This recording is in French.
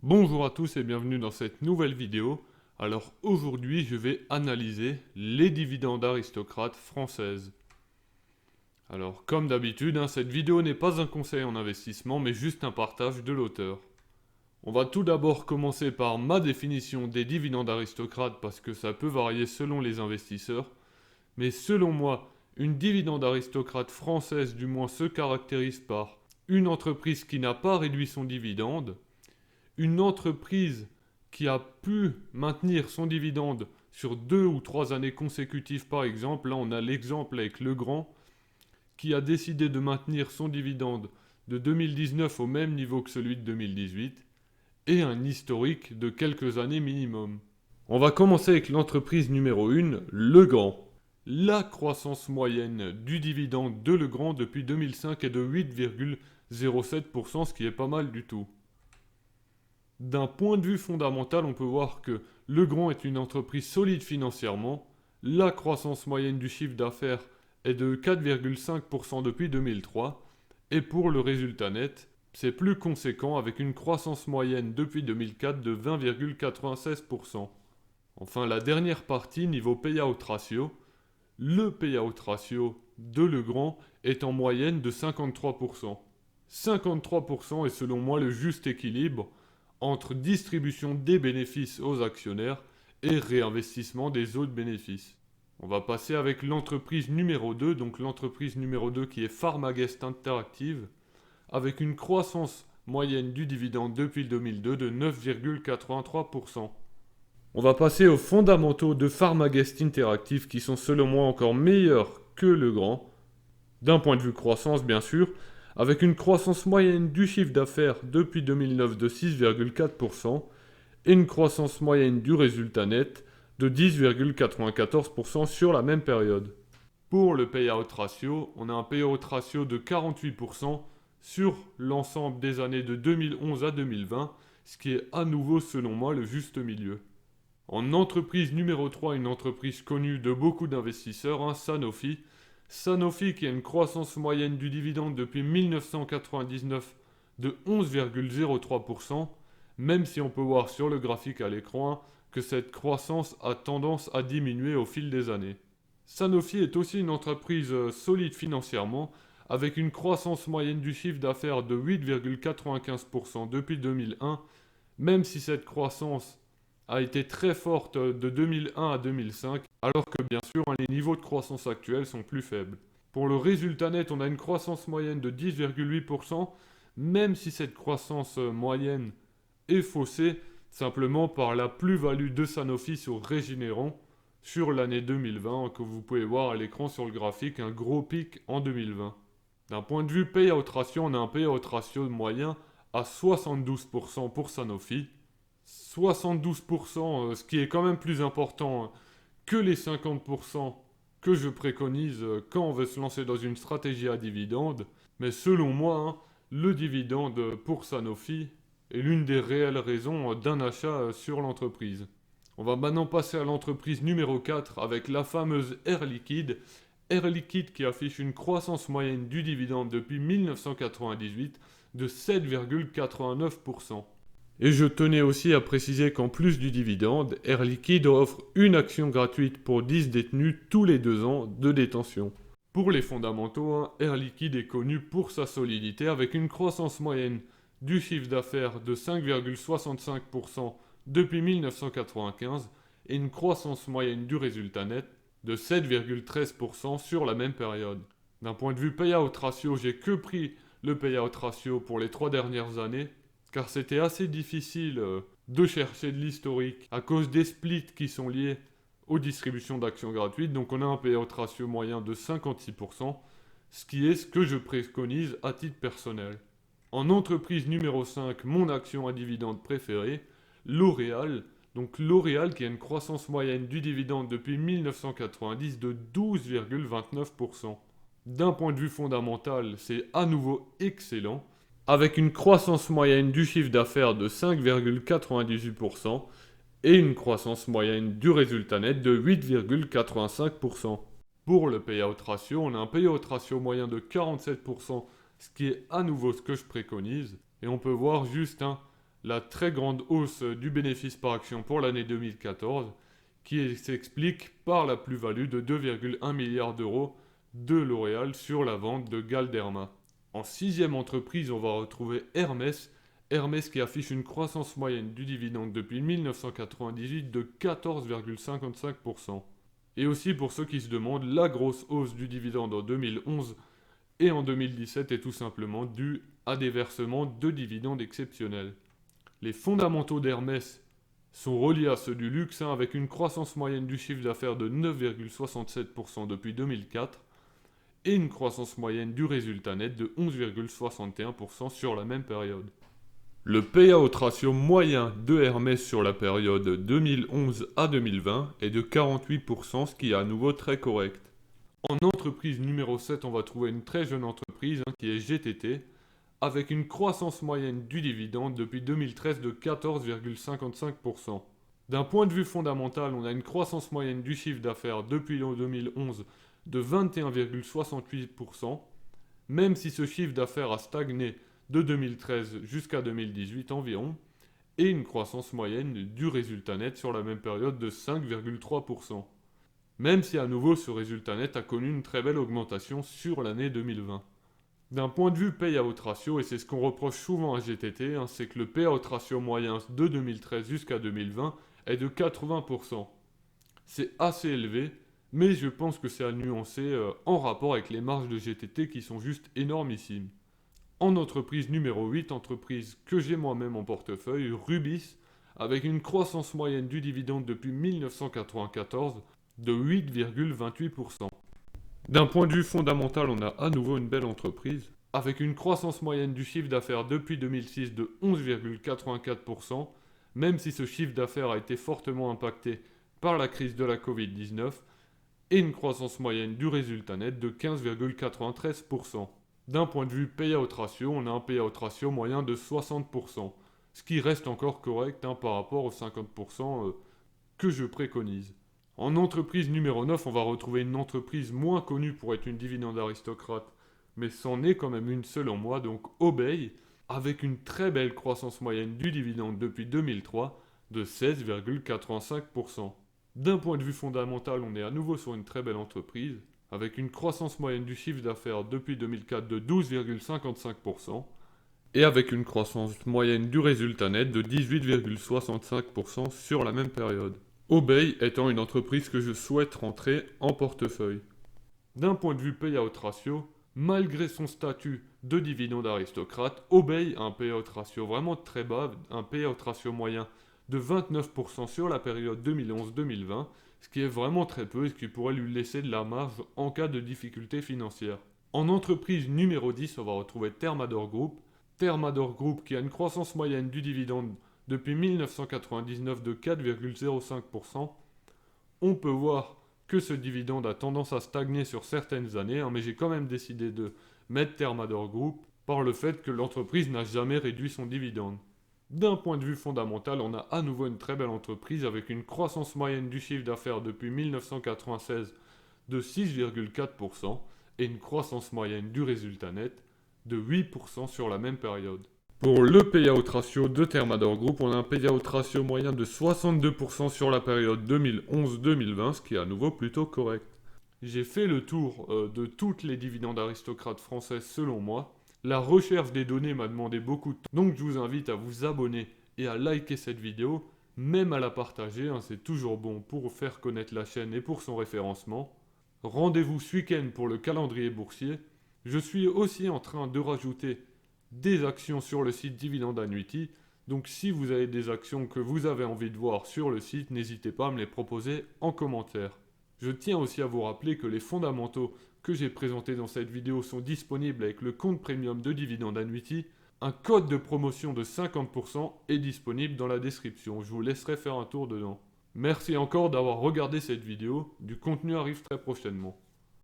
Bonjour à tous et bienvenue dans cette nouvelle vidéo. Alors aujourd'hui je vais analyser les dividendes aristocrates françaises. Alors comme d'habitude, cette vidéo n'est pas un conseil en investissement mais juste un partage de l'auteur. On va tout d'abord commencer par ma définition des dividendes aristocrates parce que ça peut varier selon les investisseurs. Mais selon moi, une dividende aristocrate française du moins se caractérise par une entreprise qui n'a pas réduit son dividende, une entreprise qui a pu maintenir son dividende sur 2 ou 3 années consécutives par exemple, là on a l'exemple avec Legrand, qui a décidé de maintenir son dividende de 2019 au même niveau que celui de 2018, et un historique de quelques années minimum. On va commencer avec l'entreprise numéro 1, Legrand. La croissance moyenne du dividende de Legrand depuis 2005 est de 8,07%, ce qui est pas mal du tout. D'un point de vue fondamental, on peut voir que Legrand est une entreprise solide financièrement. La croissance moyenne du chiffre d'affaires est de 4,5% depuis 2003. Et pour le résultat net, c'est plus conséquent avec une croissance moyenne depuis 2004 de 20,96%. Enfin, la dernière partie, niveau payout ratio, le payout ratio de Legrand est en moyenne de 53%. 53% est selon moi le juste équilibre entre distribution des bénéfices aux actionnaires et réinvestissement des autres bénéfices. On va passer avec l'entreprise numéro 2, donc l'entreprise numéro 2 qui est Pharmaguest Interactive, avec une croissance moyenne du dividende depuis le 2002 de 9,83%. On va passer aux fondamentaux de Pharmaguest Interactive qui sont selon moi encore meilleurs que Legrand, d'un point de vue croissance bien sûr, avec une croissance moyenne du chiffre d'affaires depuis 2009 de 6,4% et une croissance moyenne du résultat net de 10,94% sur la même période. Pour le payout ratio, on a un payout ratio de 48% sur l'ensemble des années de 2011 à 2020, ce qui est à nouveau selon moi le juste milieu. En entreprise numéro 3, une entreprise connue de beaucoup d'investisseurs, Sanofi. Sanofi qui a une croissance moyenne du dividende depuis 1999 de 11,03%, même si on peut voir sur le graphique à l'écran que cette croissance a tendance à diminuer au fil des années. Sanofi est aussi une entreprise solide financièrement, avec une croissance moyenne du chiffre d'affaires de 8,95% depuis 2001, même si cette croissance a été très forte de 2001 à 2005, alors que bien sûr les niveaux de croissance actuels sont plus faibles. Pour le résultat net, on a une croissance moyenne de 10,8%, même si cette croissance moyenne est faussée simplement par la plus-value de Sanofi sur Regeneron sur l'année 2020, que vous pouvez voir à l'écran sur le graphique, un gros pic en 2020. D'un point de vue payout ratio, on a un payout ratio moyen à 72% pour Sanofi. 72%, ce qui est quand même plus important que les 50% que je préconise quand on veut se lancer dans une stratégie à dividende. Mais selon moi, le dividende pour Sanofi est l'une des réelles raisons d'un achat sur l'entreprise. On va maintenant passer à l'entreprise numéro 4 avec la fameuse Air Liquide. Air Liquide qui affiche une croissance moyenne du dividende depuis 1998 de 7,89%. Et je tenais aussi à préciser qu'en plus du dividende, Air Liquide offre une action gratuite pour 10 détenus tous les 2 ans de détention. Pour les fondamentaux, Air Liquide est connu pour sa solidité avec une croissance moyenne du chiffre d'affaires de 5,65% depuis 1995 et une croissance moyenne du résultat net de 7,13% sur la même période. D'un point de vue payout ratio, j'ai que pris le payout ratio pour les 3 dernières années, car c'était assez difficile de chercher de l'historique à cause des splits qui sont liés aux distributions d'actions gratuites. Donc on a un payout ratio moyen de 56%, ce qui est ce que je préconise à titre personnel. En entreprise numéro 5, mon action à dividende préférée, L'Oréal. Donc L'Oréal qui a une croissance moyenne du dividende depuis 1990 de 12,29%. D'un point de vue fondamental, c'est à nouveau excellent, avec une croissance moyenne du chiffre d'affaires de 5,98% et une croissance moyenne du résultat net de 8,85%. Pour le payout ratio, on a un payout ratio moyen de 47%, ce qui est à nouveau ce que je préconise. Et on peut voir juste la très grande hausse du bénéfice par action pour l'année 2014, qui s'explique par la plus-value de 2,1 milliards d'euros de L'Oréal sur la vente de Galderma. En sixième entreprise, on va retrouver Hermès. Hermès qui affiche une croissance moyenne du dividende depuis 1998 de 14,55%. Et aussi pour ceux qui se demandent, la grosse hausse du dividende en 2011 et en 2017 est tout simplement due à des versements de dividendes exceptionnels. Les fondamentaux d'Hermès sont reliés à ceux du luxe, avec une croissance moyenne du chiffre d'affaires de 9,67% depuis 2004 et une croissance moyenne du résultat net de 11,61% sur la même période. Le payout ratio moyen de Hermès sur la période 2011 à 2020 est de 48%, ce qui est à nouveau très correct. En entreprise numéro 7, on va trouver une très jeune entreprise qui est GTT, avec une croissance moyenne du dividende depuis 2013 de 14,55%. D'un point de vue fondamental, on a une croissance moyenne du chiffre d'affaires depuis 2011 de 21,68%, même si ce chiffre d'affaires a stagné de 2013 jusqu'à 2018 environ, et une croissance moyenne du résultat net sur la même période de 5,3%. Même si à nouveau ce résultat net a connu une très belle augmentation sur l'année 2020. D'un point de vue payout ratio, et c'est ce qu'on reproche souvent à GTT, c'est que le payout ratio moyen de 2013 jusqu'à 2020 est de 80%. C'est assez élevé, mais je pense que c'est à nuancer en rapport avec les marges de GTT qui sont juste énormissimes. En entreprise numéro 8, entreprise que j'ai moi-même en portefeuille, Rubis, avec une croissance moyenne du dividende depuis 1994 de 8,28%. D'un point de vue fondamental, on a à nouveau une belle entreprise, avec une croissance moyenne du chiffre d'affaires depuis 2006 de 11,84%, même si ce chiffre d'affaires a été fortement impacté par la crise de la Covid-19, et une croissance moyenne du résultat net de 15,93%. D'un point de vue payout ratio, on a un payout ratio moyen de 60%, ce qui reste encore correct par rapport aux 50% que je préconise. En entreprise numéro 9, on va retrouver une entreprise moins connue pour être une dividende aristocrate, mais c'en est quand même une selon moi, donc Obey, avec une très belle croissance moyenne du dividende depuis 2003 de 16,85%. D'un point de vue fondamental, on est à nouveau sur une très belle entreprise, avec une croissance moyenne du chiffre d'affaires depuis 2004 de 12,55%, et avec une croissance moyenne du résultat net de 18,65% sur la même période. Obey étant une entreprise que je souhaite rentrer en portefeuille. D'un point de vue payout ratio, malgré son statut de dividende aristocrate, Obey a un payout ratio vraiment très bas, un payout ratio moyen de 29% sur la période 2011-2020, ce qui est vraiment très peu et ce qui pourrait lui laisser de la marge en cas de difficultés financières. En entreprise numéro 10, on va retrouver Thermador Group. Thermador Group qui a une croissance moyenne du dividende depuis 1999 de 4,05%. On peut voir que ce dividende a tendance à stagner sur certaines années, mais j'ai quand même décidé de mettre Thermador Group par le fait que l'entreprise n'a jamais réduit son dividende. D'un point de vue fondamental, on a à nouveau une très belle entreprise avec une croissance moyenne du chiffre d'affaires depuis 1996 de 6,4% et une croissance moyenne du résultat net de 8% sur la même période. Pour le payout ratio de Thermador Group, on a un payout ratio moyen de 62% sur la période 2011-2020, ce qui est à nouveau plutôt correct. J'ai fait le tour de toutes les dividendes aristocrates françaises selon moi. La recherche des données m'a demandé beaucoup de temps, donc je vous invite à vous abonner et à liker cette vidéo, même à la partager, c'est toujours bon pour faire connaître la chaîne et pour son référencement. Rendez-vous ce week-end pour le calendrier boursier. Je suis aussi en train de rajouter des actions sur le site Dividend Annuity, donc si vous avez des actions que vous avez envie de voir sur le site, n'hésitez pas à me les proposer en commentaire. Je tiens aussi à vous rappeler que les fondamentaux que j'ai présentés dans cette vidéo sont disponibles avec le compte premium de Dividend Annuity. Un code de promotion de 50% est disponible dans la description. Je vous laisserai faire un tour dedans. Merci encore d'avoir regardé cette vidéo. Du contenu arrive très prochainement.